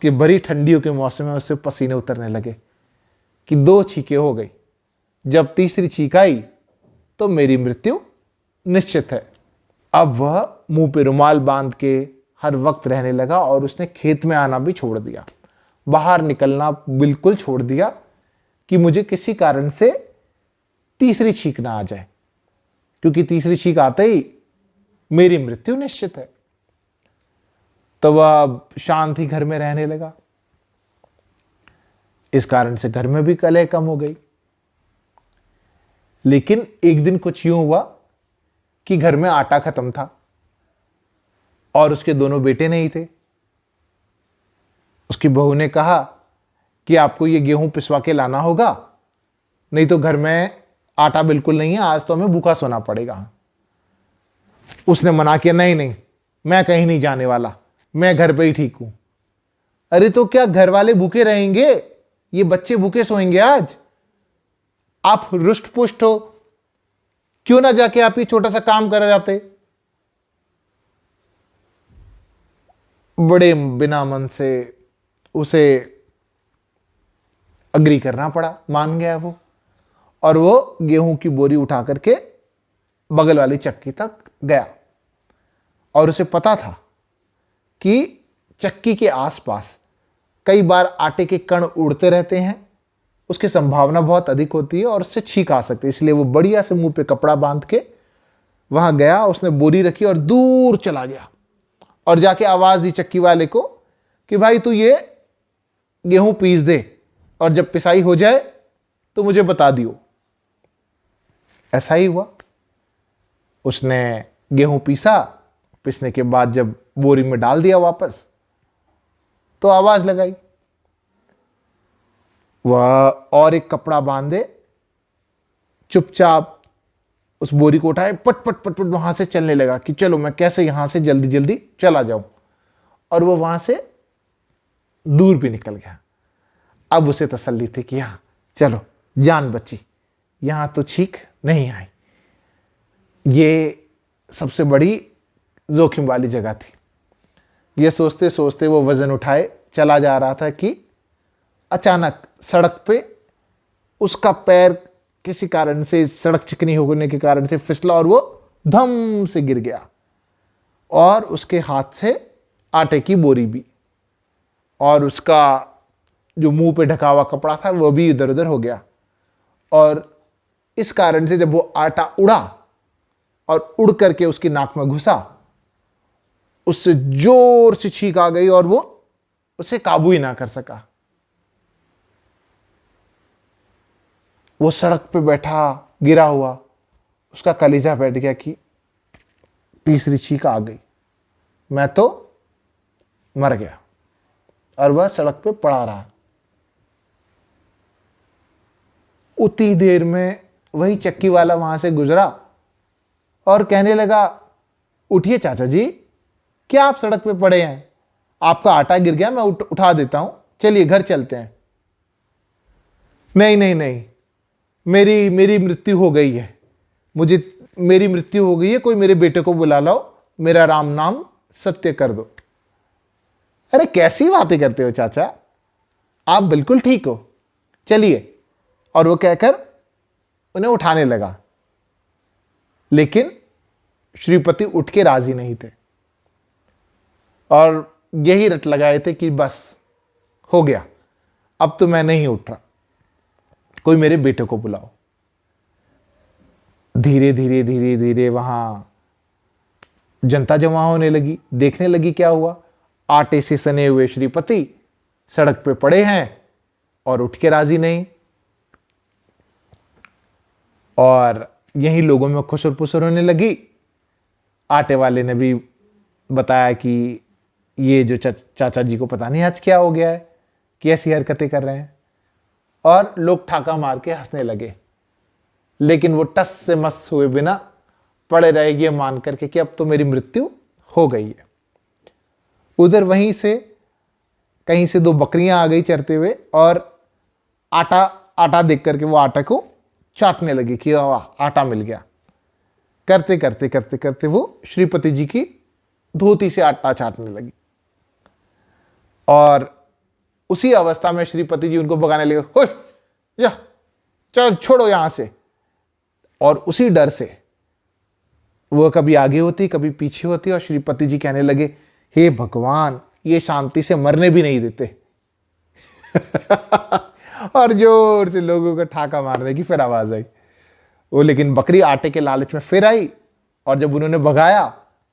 कि बड़ी ठंडियों के मौसम में उससे पसीने उतरने लगे कि 2 छींकें हो गई। जब तीसरी छींक आई तो मेरी मृत्यु निश्चित है। अब वह मुंह पे रुमाल बांध के हर वक्त रहने लगा और उसने खेत में आना भी छोड़ दिया, बाहर निकलना बिल्कुल छोड़ दिया कि मुझे किसी कारण से तीसरी छींक ना आ जाए, क्योंकि तीसरी छींक आते ही मेरी मृत्यु निश्चित है। तो वह अब शांत ही घर में रहने लगा। इस कारण से घर में भी कलह कम हो गई। लेकिन एक दिन कुछ यूं हुआ कि घर में आटा खत्म था और उसके दोनों बेटे नहीं थे। उसकी बहू ने कहा कि आपको ये गेहूं पिसवा के लाना होगा, नहीं तो घर में आटा बिल्कुल नहीं है, आज तो हमें भूखा सोना पड़ेगा। उसने मना किया, नहीं नहीं, मैं कहीं नहीं जाने वाला, मैं घर पे ही ठीक हूं। अरे तो क्या घर वाले भूखे रहेंगे? ये बच्चे भूखे सोएंगे आज? आप रुष्ट पुष्ट हो, क्यों ना जाके आप ये छोटा सा काम कर जाते? बड़े बिना मन से उसे अग्री करना पड़ा, मान गया वो। और वो गेहूं की बोरी उठा करके बगल वाली चक्की तक गया और उसे पता था कि चक्की के आसपास कई बार आटे के कण उड़ते रहते हैं, उसकी संभावना बहुत अधिक होती है और उससे छींक आ सकती है। इसलिए वो बढ़िया से मुंह पे कपड़ा बांध के वहां गया, उसने बोरी रखी और दूर चला गया और जाके आवाज दी चक्की वाले को कि भाई तू ये गेहूं पीस दे और जब पिसाई हो जाए तो मुझे बता दियो। ऐसा ही हुआ। उसने गेहूं पीसा, पीसने के बाद जब बोरी में डाल दिया वापस, तो आवाज लगाई। वह और एक कपड़ा बांधे चुपचाप उस बोरी को उठाए, पट पट पट पट वहां से चलने लगा कि चलो मैं कैसे यहां से जल्दी जल्दी चला जाऊं। और वो वहां से दूर भी निकल गया। अब उसे तसल्ली थी कि हाँ चलो जान बची, यहां तो छींक नहीं आई। ये सबसे बड़ी जोखिम वाली जगह थी। ये सोचते सोचते वो वजन उठाए चला जा रहा था कि अचानक सड़क पे उसका पैर किसी कारण से, सड़क चिकनी होने के कारण से फिसला और वो धम से गिर गया और उसके हाथ से आटे की बोरी भी, और उसका जो मुंह पे ढका हुआ कपड़ा था वो भी इधर उधर हो गया। और इस कारण से जब वो आटा उड़ा और उड़ करके उसकी नाक में घुसा, उससे जोर से छींक आ गई और वो उसे काबू ही ना कर सका। वो सड़क पे बैठा गिरा हुआ, उसका कलेजा बैठ गया कि तीसरी छींक आ गई, मैं तो मर गया। और वह सड़क पे पड़ा रहा। उतनी देर में वही चक्की वाला वहां से गुजरा और कहने लगा, उठिए चाचा जी, क्या आप सड़क पे पड़े हैं? आपका आटा गिर गया, मैं उठा देता हूं, चलिए घर चलते हैं। नहीं नहीं नहीं, मेरी मृत्यु हो गई है, मेरी मृत्यु हो गई है, कोई मेरे बेटे को बुला लाओ, मेरा राम नाम सत्य कर दो। अरे कैसी बातें करते हो चाचा, आप बिल्कुल ठीक हो, चलिए। और वो कहकर उन्हें उठाने लगा। लेकिन श्रीपति उठ के राजी नहीं थे और यही रट लगाए थे कि बस हो गया, अब तो मैं नहीं उठ रहा, कोई मेरे बेटे को बुलाओ। धीरे धीरे धीरे धीरे वहां जनता जमा होने लगी, देखने लगी क्या हुआ। आटे से सने हुए श्रीपति सड़क पे पड़े हैं और उठ के राजी नहीं। और यही लोगों में खुसर पुसर होने लगी। आटे वाले ने भी बताया कि ये जो चाचा जी को पता नहीं आज क्या हो गया है कि ऐसी हरकतें कर रहे हैं, और लोग ठाका मार के हंसने लगे। लेकिन वो टस से मस हुए बिना पड़े रहेगी मान करके कि अब तो मेरी मृत्यु हो गई है। उधर वहीं से कहीं से 2 बकरियां आ गई चरते हुए और आटा देख करके वो आटा को चाटने लगी कि वाह आटा मिल गया। करते करते करते करते वो श्रीपति जी की धोती से आटा चाटने लगी। और उसी अवस्था में श्रीपति जी उनको भगाने लगे, हो जा, चल छोड़ो यहां से। और उसी डर से वो कभी आगे होती कभी पीछे होती, और श्रीपति जी कहने लगे, हे भगवान, ये शांति से मरने भी नहीं देते। और जोर से लोगों को ठाका मारने की फिर आवाज आई। वो लेकिन बकरी आटे के लालच में फिर आई, और जब उन्होंने भगाया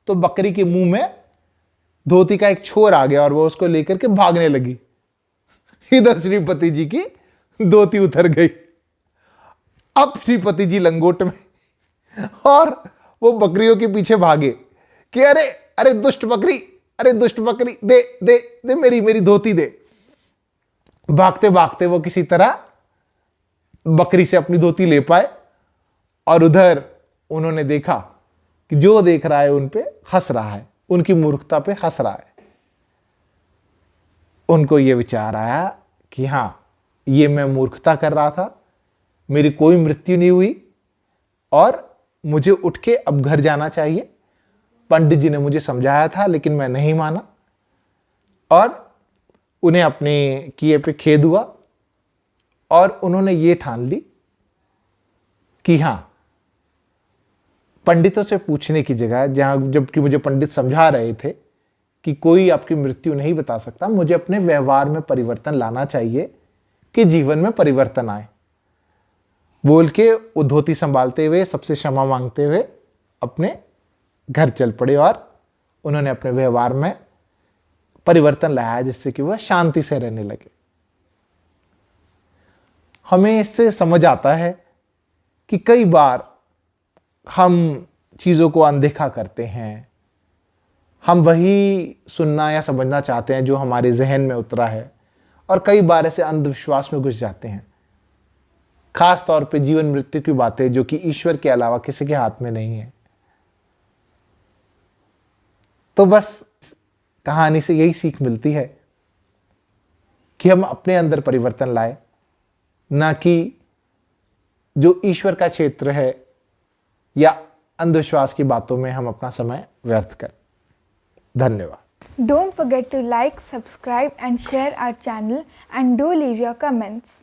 तो बकरी के मुंह में धोती का एक छोर आ गया और वो उसको लेकर के भागने लगी। इधर श्रीपति जी की धोती उतर गई। अब श्रीपति जी लंगोट में, और वो बकरियों के पीछे भागे कि अरे अरे दुष्ट बकरी, अरे दुष्ट बकरी, दे दे दे मेरी धोती दे। भागते भागते वो किसी तरह बकरी से अपनी धोती ले पाए, और उधर उन्होंने देखा कि जो देख रहा है उन पे हंस रहा है, उनकी मूर्खता पे हंस रहा है। उनको ये विचार आया कि हां, ये मैं मूर्खता कर रहा था, मेरी कोई मृत्यु नहीं हुई और मुझे उठ के अब घर जाना चाहिए। पंडित जी ने मुझे समझाया था लेकिन मैं नहीं माना, और उन्हें अपने किए पे खेद हुआ, और उन्होंने ये ठान ली कि हां, पंडितों से पूछने की जगह, जहां जबकि मुझे पंडित समझा रहे थे कि कोई आपकी मृत्यु नहीं बता सकता, मुझे अपने व्यवहार में परिवर्तन लाना चाहिए कि जीवन में परिवर्तन आए, बोल के वो धोती संभालते हुए, सबसे क्षमा मांगते हुए अपने घर चल पड़े, और उन्होंने अपने व्यवहार में परिवर्तन लाया जिससे कि वह शांति से रहने लगे। हमें इससे समझ आता है कि कई बार हम चीजों को अनदेखा करते हैं, हम वही सुनना या समझना चाहते हैं जो हमारे जहन में उतरा है, और कई बार ऐसे अंधविश्वास में घुस जाते हैं, खास तौर पे जीवन मृत्यु की बातें जो कि ईश्वर के अलावा किसी के हाथ में नहीं है। तो बस कहानी से यही सीख मिलती है कि हम अपने अंदर परिवर्तन लाए, ना कि जो ईश्वर का क्षेत्र है या अंधविश्वास की बातों में हम अपना समय व्यर्थ करें। धन्यवाद। Don't forget to like, subscribe and share our channel, and do leave your comments.